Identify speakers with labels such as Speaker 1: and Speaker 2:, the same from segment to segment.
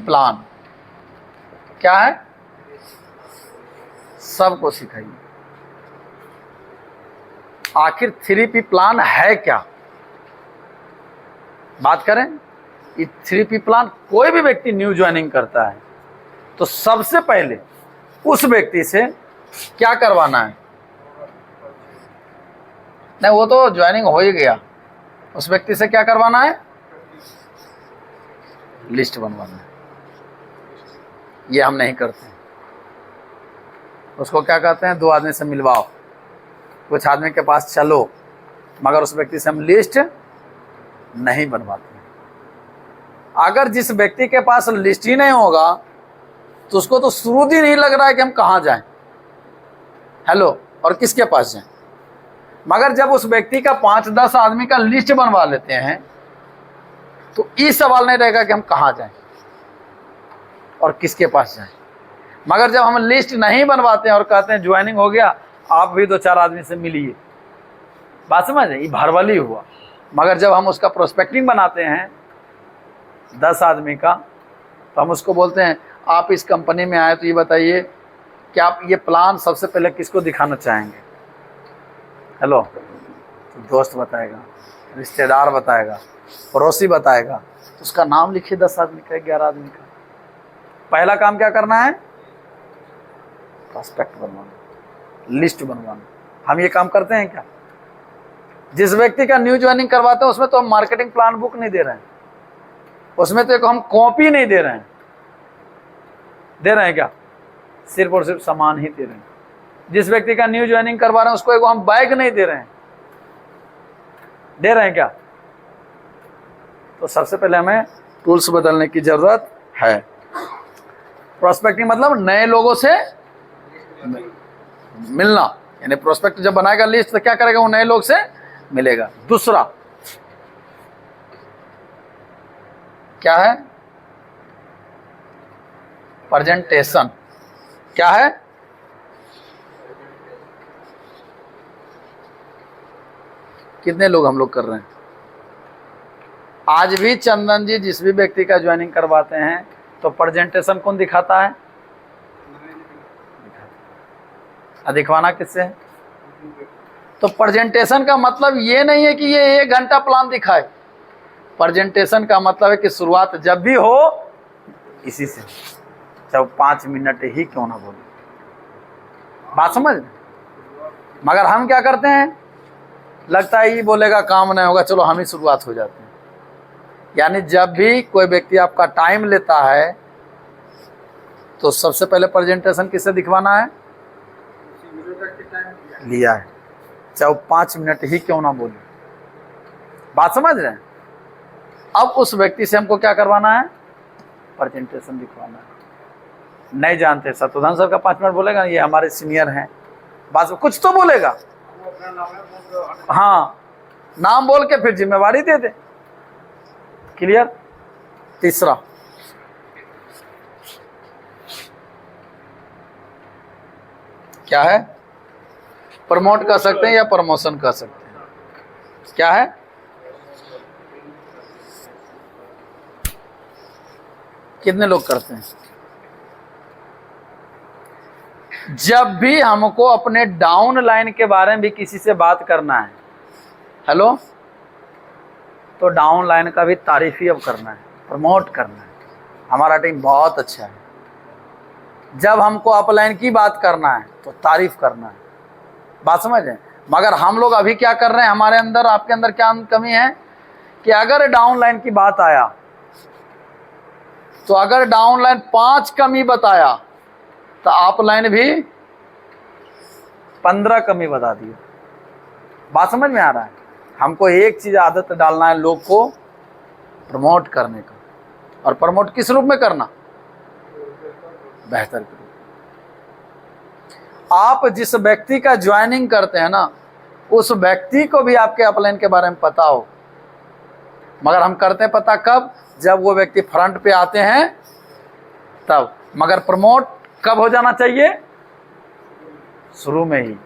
Speaker 1: Plan क्या है? सबको सिखाइए। आखिर 3P प्लान है क्या? बात करें, ये 3P प्लान कोई भी व्यक्ति न्यू ज्वाइनिंग करता है तो सबसे पहले उस व्यक्ति से क्या करवाना है? नहीं, वो तो ज्वाइनिंग हो ही गया। उस व्यक्ति से क्या करवाना है? लिस्ट बनवाना है। ये हम नहीं करते हैं। उसको क्या कहते हैं? 2 आदमी से मिलवाओ, कुछ आदमी के पास चलो, मगर उस व्यक्ति से हम लिस्ट नहीं बनवाते। अगर जिस व्यक्ति के पास लिस्ट ही नहीं होगा तो उसको तो शुरू ही नहीं लग रहा है कि हम कहाँ जाएं, हेलो, और किसके पास जाएं। मगर जब उस व्यक्ति का 5-10 आदमी का लिस्ट बनवा लेते हैं तो ये सवाल नहीं रहेगा कि हम कहाँ जाएं और किसके पास जाएं। मगर जब हम लिस्ट नहीं बनवाते हैं और कहते हैं ज्वाइनिंग हो गया, आप भी 2-4 आदमी से मिलिए, बात समझ, ये भरवली हुआ। मगर जब हम उसका प्रोस्पेक्टिंग बनाते हैं 10 आदमी का, तो हम उसको बोलते हैं आप इस कंपनी में आए तो ये बताइए कि आप ये प्लान सबसे पहले किसको दिखाना चाहेंगे। हेलो, तो दोस्त बताएगा, रिश्तेदार बताएगा, पड़ोसी बताएगा, तो उसका नाम लिखिए 10 आदमी का, 11 आदमी का। पहला काम क्या करना है? प्रोस्पेक्ट बनवाना, लिस्ट बनवाना। हम ये काम करते हैं क्या? जिस व्यक्ति का न्यू ज्वाइनिंग करवाते हैं उसमें तो हम मार्केटिंग प्लान बुक नहीं दे रहे हैं, उसमें तो एक हम कॉपी नहीं दे रहे हैं। दे रहे हैं क्या? सिर्फ और सिर्फ सामान ही दे रहे हैं। जिस व्यक्ति का न्यू ज्वाइनिंग करवा रहे हैं उसको एक हम बैग नहीं दे रहे हैं। दे रहे हैं क्या? तो सबसे पहले हमें टूल्स बदलने की जरूरत है। प्रोस्पेक्टिंग मतलब नए लोगों से मिलना, यानी प्रोस्पेक्ट जब बनाएगा लिस्ट तो क्या करेगा? वो नए लोग से मिलेगा। दूसरा क्या है? प्रेजेंटेशन। क्या है? कितने लोग हम लोग कर रहे हैं? आज भी चंदन जी जिस भी व्यक्ति का ज्वाइनिंग करवाते हैं तो प्रेजेंटेशन कौन दिखाता है? दिखवाना किससे है? तो प्रेजेंटेशन का मतलब ये नहीं है कि ये 1 घंटा प्लान दिखाए। प्रेजेंटेशन का मतलब है कि शुरुआत जब भी हो इसी से, चाहे 5 मिनट ही क्यों ना बोले। बात समझ? मगर हम क्या करते हैं? लगता है ये बोलेगा काम नहीं होगा, चलो हम ही शुरुआत हो जाते हैं। यानी जब भी कोई व्यक्ति आपका टाइम लेता है तो सबसे पहले प्रेजेंटेशन किससे दिखवाना है? लिया है, चाहे 5 मिनट ही क्यों ना बोले। बात समझ रहे हैं? अब उस व्यक्ति से हमको क्या करवाना है? प्रेजेंटेशन दिखवाना है। नहीं जानते शत्रुघ्न सर का 5 मिनट बोलेगा, ये हमारे सीनियर हैं, बात कुछ तो बोलेगा। हाँ, नाम बोल के फिर जिम्मेवारी दे दे। क्लियर? तीसरा क्या है? प्रमोट कर सकते हैं या प्रमोशन कर सकते हैं। क्या है? कितने लोग करते हैं? जब भी हमको अपने डाउन लाइन के बारे में भी किसी से बात करना है, हेलो, तो डाउन लाइन का भी तारीफ ही अब करना है, प्रमोट करना है, हमारा टीम बहुत अच्छा है। जब हमको अपलाइन की बात करना है तो तारीफ करना है। बात समझ रहे हैं? मगर हम लोग अभी क्या कर रहे हैं? हमारे अंदर, आपके अंदर क्या कमी है कि अगर डाउन लाइन की बात आया तो अगर डाउन लाइन 5 कमी बताया तो आप लाइन भी 15 कमी बता दिया। बात समझ में आ रहा है? हमको एक चीज आदत डालना है, लोग को प्रमोट करने का। और प्रमोट किस रूप में करना? बेहतर के रूप। आप जिस व्यक्ति का ज्वाइनिंग करते हैं ना, उस व्यक्ति को भी आपके अपलाइन के बारे में पता हो। मगर हम करते हैं पता कब? जब वो व्यक्ति फ्रंट पे आते हैं तब। मगर प्रमोट कब हो जाना चाहिए? शुरू में ही।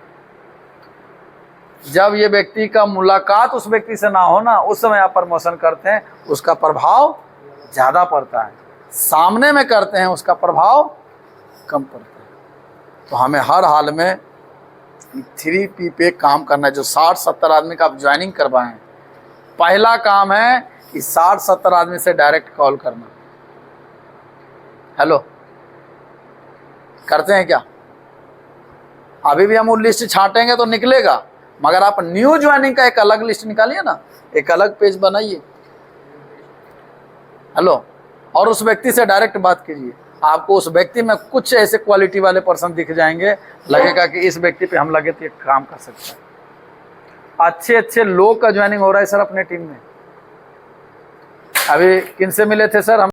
Speaker 1: जब ये व्यक्ति का मुलाकात उस व्यक्ति से ना हो ना, उस समय आप प्रमोशन करते हैं, उसका प्रभाव ज्यादा पड़ता है। सामने में करते हैं उसका प्रभाव कम पड़ता है। तो हमें हर हाल में 3P पे काम करना है। जो 60-70 आदमी का आप ज्वाइनिंग करवाएं, पहला काम है कि 60-70 आदमी से डायरेक्ट कॉल करना। हेलो, करते हैं क्या? अभी भी हम वो लिस्ट छांटेंगे तो निकलेगा, मगर आप न्यू ज्वाइनिंग का एक अलग लिस्ट निकालिए ना, एक अलग पेज बनाइए। हेलो, और उस व्यक्ति से डायरेक्ट बात कीजिए। आपको उस व्यक्ति में कुछ ऐसे क्वालिटी वाले पर्सन दिख जाएंगे, लगेगा कि इस व्यक्ति पे हम लगे तो ये काम कर सकता है। अच्छे अच्छे लोग का ज्वाइनिंग हो रहा है सर अपने टीम में। अभी किन से मिले थे सर हम?